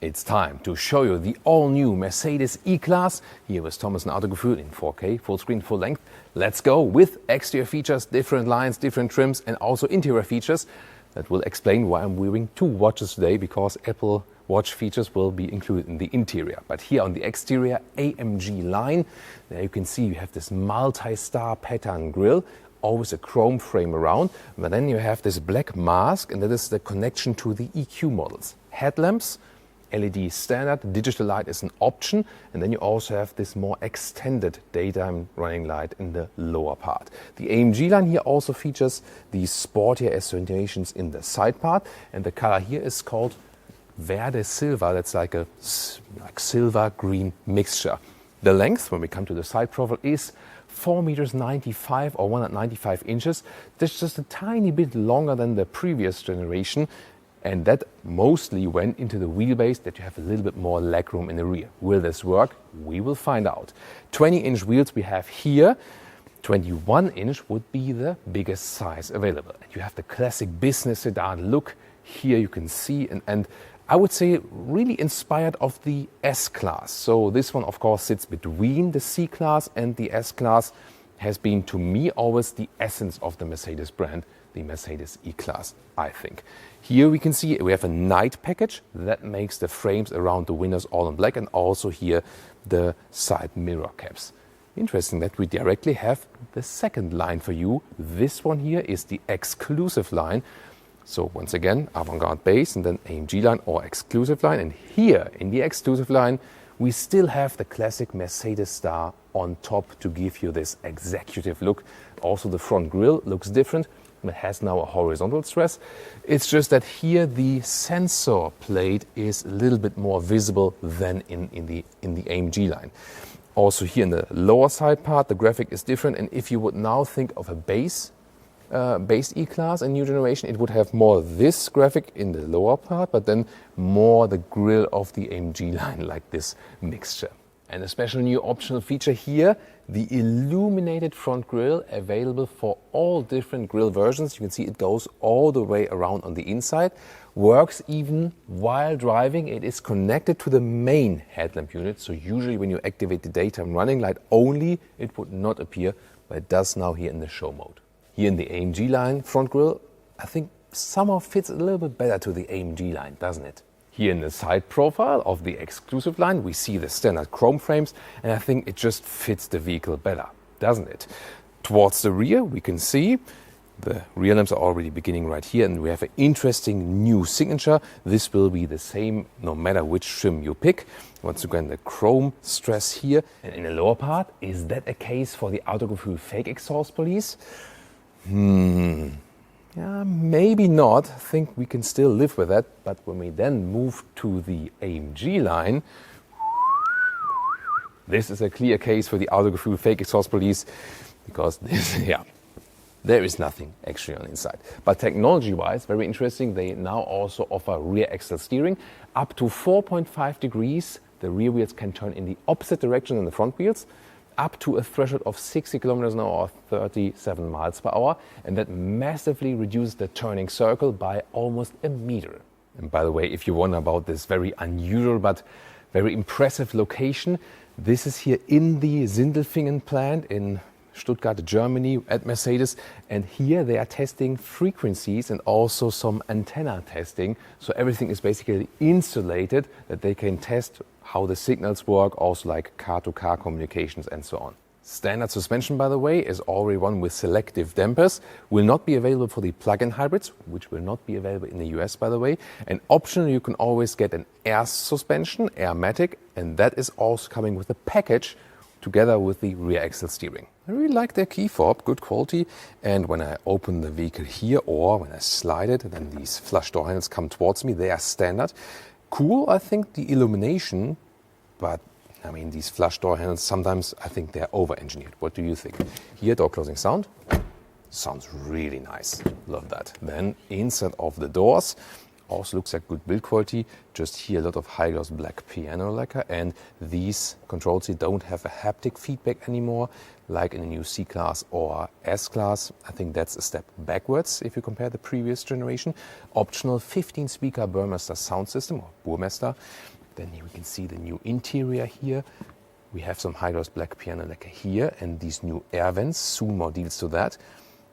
It's time to show you the all-new Mercedes E-Klasse. Here with Thomas and Autogefühl in 4K, full screen, full length. Let's go with exterior features, different lines, different trims, and also interior features. That will explain why I'm wearing two watches today, because Apple Watch features will be included in the interior. But here on the exterior, AMG Line, there you can see you have this multi-star pattern grille, always a chrome frame around, but then you have this black mask, and that is the connection to the EQ models. Headlamps, LED standard, digital light is an option, and then you also have this more extended daytime running light in the lower part. The AMG line here also features these sportier accentuations in the side part, and the color here is called Verde Silver. That's like a silver green mixture. The length, when we come to the side profile, is 4.95 meters or 195 inches. That's just a tiny bit longer than the previous generation. And that mostly went into the wheelbase, that you have a little bit more legroom in the rear. Will this work? We will find out. 20-inch wheels we have here. 21-inch would be the biggest size available. And you have the classic business sedan look. Here you can see, and I would say really inspired of the S-Class. So this one, of course, sits between the C-Class and the S-Class. Has been, to me, always the essence of the Mercedes brand, the Mercedes E-Klasse, I think. Here we can see we have a night package that makes the frames around the windows all in black, and also here the side mirror caps. Interesting that we directly have the second line for you. This one here is the exclusive line. So once again, avant-garde base and then AMG line or exclusive line. And here in the exclusive line, we still have the classic Mercedes star on top to give you this executive look. Also the front grille looks different. It has now a horizontal stress. It's just that here the sensor plate is a little bit more visible than in the AMG line. Also here in the lower side part, the graphic is different. And if you would now think of a base E-Klasse in new generation, it would have more this graphic in the lower part, but then more the grille of the AMG line, like this mixture. And a special new optional feature here, the illuminated front grille, available for all different grille versions. You can see it goes all the way around on the inside. Works even while driving. It is connected to the main headlamp unit. So usually when you activate the daytime running light only, it would not appear, but it does now here in the show mode. Here in the AMG line front grille, I think somehow fits a little bit better to the AMG line, doesn't it? Here in the side profile of the exclusive line, we see the standard chrome frames, and I think it just fits the vehicle better, doesn't it? Towards the rear, we can see the rear lamps are already beginning right here, and we have an interesting new signature. This will be the same no matter which trim you pick. Once again, the chrome stress here. And in the lower part, is that a case for the Autogefühl fake exhaust police? Yeah, maybe not. I think we can still live with that. But when we then move to the AMG line, this is a clear case for the Autogefühl fake exhaust police, because this, there is nothing actually on the inside. But technology-wise, very interesting, they now also offer rear axle steering. Up to 4.5 degrees, the rear wheels can turn in the opposite direction than the front wheels, up to a threshold of 60 kilometers an hour or 37 miles per hour. And that massively reduces the turning circle by almost a meter. And by the way, if you wonder about this very unusual but very impressive location, this is here in the Sindelfingen plant in Stuttgart, Germany, at Mercedes. And here they are testing frequencies and also some antenna testing. So everything is basically insulated, that they can test how the signals work, also like car-to-car communications and so on. Standard suspension, by the way, is already one with selective dampers. Will not be available for the plug-in hybrids, which will not be available in the US, by the way. And optionally, you can always get an air suspension, Airmatic, and that is also coming with a package together with the rear axle steering. I really like their key fob, good quality. And when I open the vehicle here, or when I slide it, then these flush door handles come towards me. They are standard. Cool, I think, the illumination, but I mean, these flush door handles, sometimes I think they're over-engineered. What do you think? Here, door closing sound. Sounds really nice. Love that. Then inside of the doors, Also looks like good build quality. Just here a lot of high gloss black piano lacquer, and these controls here don't have a haptic feedback anymore like in the new C-Class or S-Class. I think that's a step backwards if you compare the previous generation. Optional 15 speaker Burmester sound system, or Burmester. Then here we can see the new interior here. We have some high gloss black piano lacquer here and these new air vents, soon more deals to that.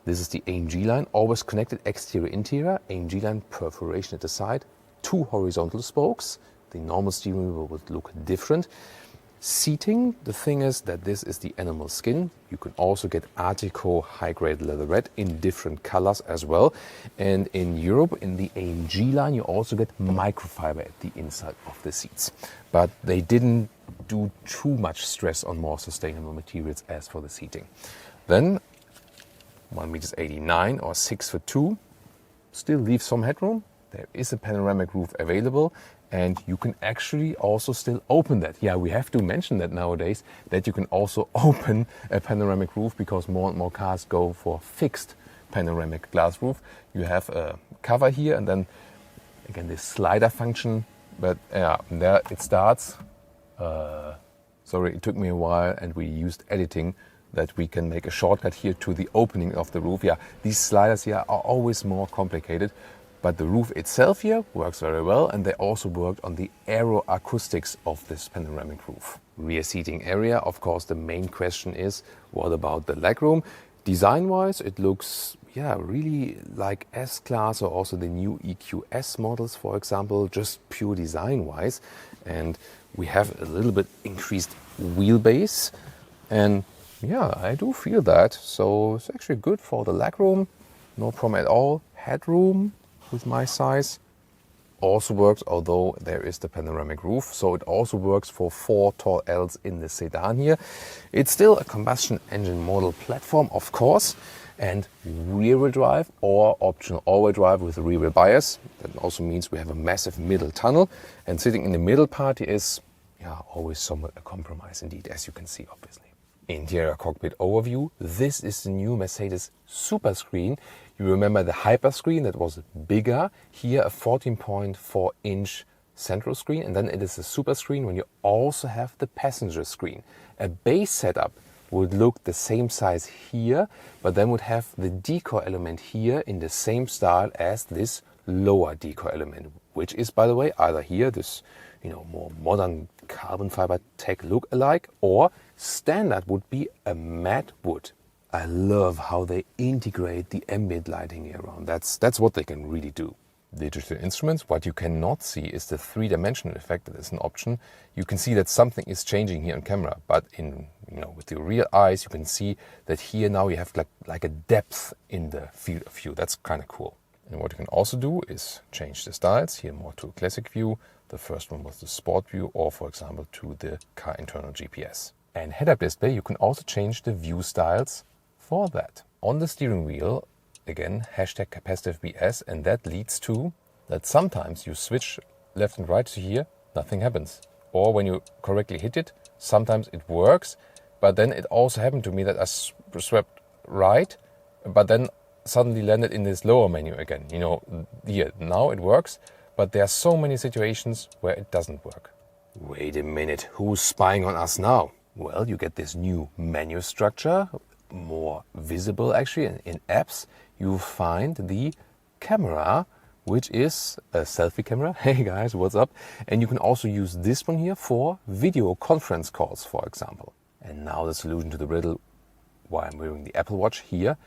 This is the AMG Line, always connected exterior interior, AMG Line perforation at the side, 2 horizontal spokes. The normal steering wheel would look different. Seating, the thing is that this is the animal skin. You can also get Artico high-grade leatherette in different colors as well. And in Europe, in the AMG line, you also get microfiber at the inside of the seats. But they didn't do too much stress on more sustainable materials as for the seating. Then 1.89 m or 6'2", still leaves some headroom. There is a panoramic roof available. And you can actually also still open that. Yeah, we have to mention that nowadays, that you can also open a panoramic roof because more and more cars go for fixed panoramic glass roof. You have a cover here and then again this slider function. But yeah, there it starts. Sorry, it took me a while and we used editing that we can make a shortcut here to the opening of the roof. Yeah, these sliders here are always more complicated. But the roof itself here works very well, and they also worked on the aeroacoustics of this panoramic roof. Rear seating area, of course, the main question is, what about the legroom? Design-wise, it looks, yeah, really like S-Class or also the new EQS models, for example, just pure design-wise. And we have a little bit increased wheelbase, and yeah, I do feel that. So it's actually good for the legroom, no problem at all. Headroom, with my size, also works, although there is the panoramic roof, so it also works for 4 tall Ls in the sedan here. It's still a combustion engine model platform, of course, and rear-wheel drive or optional all-wheel drive with a rear-wheel bias. That also means we have a massive middle tunnel, and sitting in the middle part is, yeah, always somewhat a compromise indeed, as you can see, obviously. Interior cockpit overview. This is the new Mercedes Superscreen. You remember the Hyperscreen that was bigger. Here a 14.4-inch central screen, and then it is a Superscreen when you also have the passenger screen. A base setup would look the same size here, but then would have the decor element here in the same style as this lower decor element, which is, by the way, either here this, you know, more modern carbon fiber tech look alike, or standard would be a matte wood. I love how they integrate the ambient lighting here around. That's what they can really do. Digital instruments. What you cannot see is the 3-dimensional effect that is an option. You can see that something is changing here on camera, but in, you know, with your real eyes, you can see that here now you have like a depth in the field of view. That's kind of cool. And what you can also do is change the styles. Here more to a classic view. The first one was the sport view, or for example to the car internal GPS. And head-up display, you can also change the view styles for that. On the steering wheel, again, hashtag capacitive BS, and that leads to that sometimes you switch left and right to here, nothing happens. Or when you correctly hit it, sometimes it works, but then it also happened to me that I swept right, but then suddenly landed in this lower menu again. You know, here, now it works, but there are so many situations where it doesn't work. Wait a minute, who's spying on us now? Well, you get this new menu structure, more visible actually. In apps, you find the camera, which is a selfie camera. Hey guys, what's up? And you can also use this one here for video conference calls, for example. And now the solution to the riddle, why I'm wearing the Apple Watch here.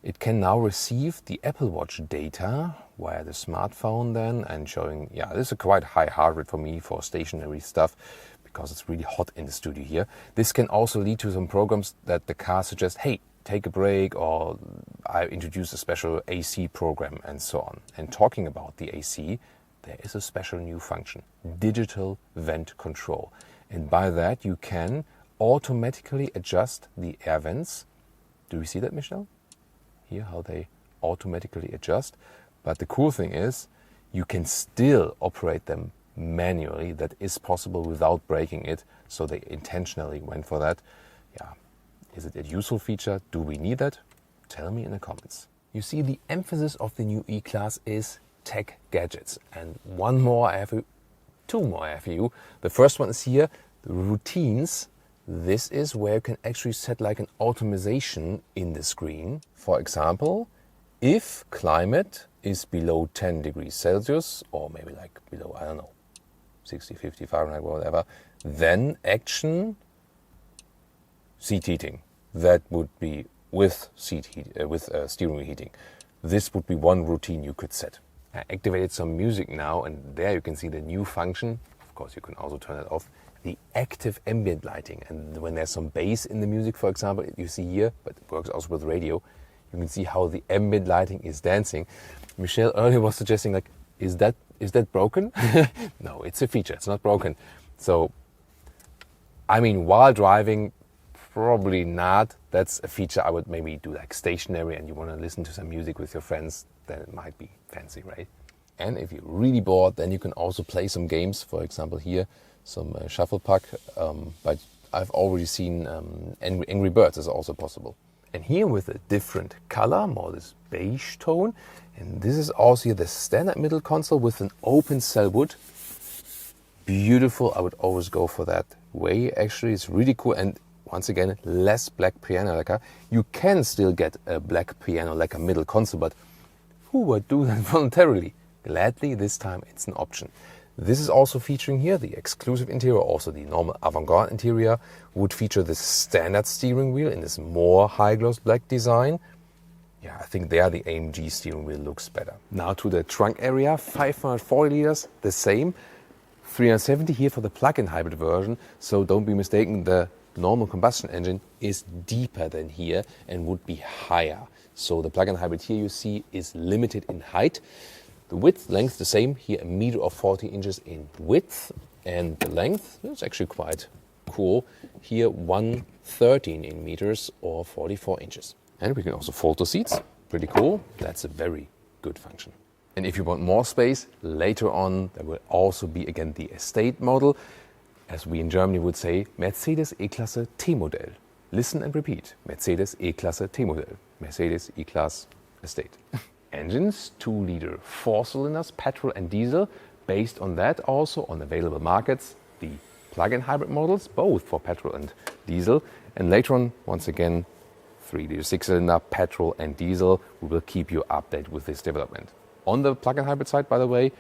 It can now receive the Apple Watch data via the smartphone then, and showing, yeah, this is a quite high heart rate for me for stationary stuff because it's really hot in the studio here. This can also lead to some programs that the car suggests, hey, take a break, or I introduce a special AC program and so on. And talking about the AC, there is a special new function, digital vent control. And by that you can automatically adjust the air vents. Do you see that, Michelle? Here, how they automatically adjust. But the cool thing is, you can still operate them manually. That is possible without breaking it. So they intentionally went for that. Yeah. Is it a useful feature? Do we need that? Tell me in the comments. You see, the emphasis of the new E-Class is tech gadgets. And two more I have for you. The first one is here, the routines. This is where you can actually set like an automation in the screen. For example, if climate is below 10 degrees Celsius, or maybe like below, I don't know, 60, 50 Fahrenheit, whatever, then action seat heating. That would be with steering wheel heating. This would be one routine you could set. I activated some music now, and there you can see the new function. Of course, you can also turn it off. The active ambient lighting. And when there's some bass in the music, for example, you see here, but it works also with radio, you can see how the ambient lighting is dancing. Michelle earlier was suggesting, like, is that broken? No, it's a feature. It's not broken. So, I mean, while driving, probably not. That's a feature I would maybe do like stationary, and you want to listen to some music with your friends, then it might be fancy, right? And if you're really bored, then you can also play some games. For example, here, some shuffle puck. But I've already seen Angry Birds is also possible. And here with a different color, more this beige tone. And this is also here the standard middle console with an open cell wood. Beautiful. I would always go for that way. Actually, it's really cool. And once again, less black piano lacquer. You can still get a black piano lacquer middle console, but who would do that voluntarily? Gladly, this time it's an option. This is also featuring here the exclusive interior, also the normal avant-garde interior would feature the standard steering wheel in this more high-gloss black design. Yeah, I think there the AMG steering wheel looks better. Now to the trunk area, 540 liters, the same. 370 here for the plug-in hybrid version, so don't be mistaken, the normal combustion engine is deeper than here and would be higher. So the plug-in hybrid here you see is limited in height. The width, length the same, here 1 meter or 40 inches in width, and the length is actually quite cool. Here 113 in meters or 44 inches. And we can also fold the seats, pretty cool. That's a very good function. And if you want more space, later on there will also be again the estate model. As we in Germany would say, Mercedes E-Klasse T-Modell. Listen and repeat. Mercedes E-Klasse T-Modell. Mercedes E-Klasse Estate. Engines, 2-liter 4-cylinders, petrol and diesel. Based on that also on available markets, the plug-in hybrid models, both for petrol and diesel. And later on, once again, 3-liter 6-cylinder, petrol and diesel. We will keep you updated with this development. On the plug-in hybrid side, by the way,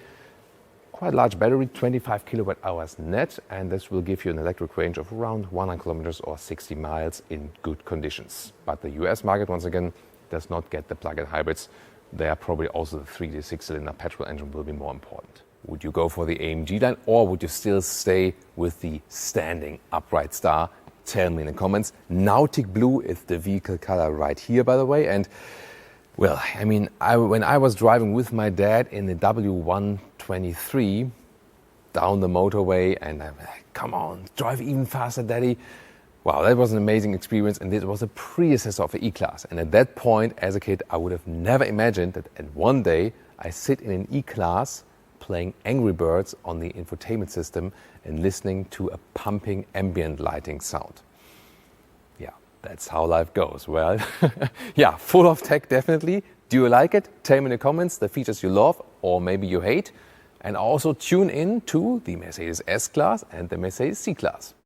quite large battery, 25 kilowatt hours net, and this will give you an electric range of around 100 kilometers or 60 miles in good conditions. But the US market, once again, does not get the plug-in hybrids. There probably also the 3-liter 6-cylinder petrol engine will be more important. Would you go for the AMG line, or would you still stay with the standing upright star? Tell me in the comments. Nautic Blue is the vehicle color right here, by the way, and well, I mean, when I was driving with my dad in the W123 down the motorway, and I'm like, come on, drive even faster, Daddy. Wow, that was an amazing experience, and this was a predecessor of the E-Klasse. And at that point, as a kid, I would have never imagined that at one day I sit in an E-Klasse playing Angry Birds on the infotainment system and listening to a pumping ambient lighting sound. That's how life goes. Well, yeah, full of tech, definitely. Do you like it? Tell me in the comments the features you love or maybe you hate. And also tune in to the Mercedes S-Class and the Mercedes C-Class.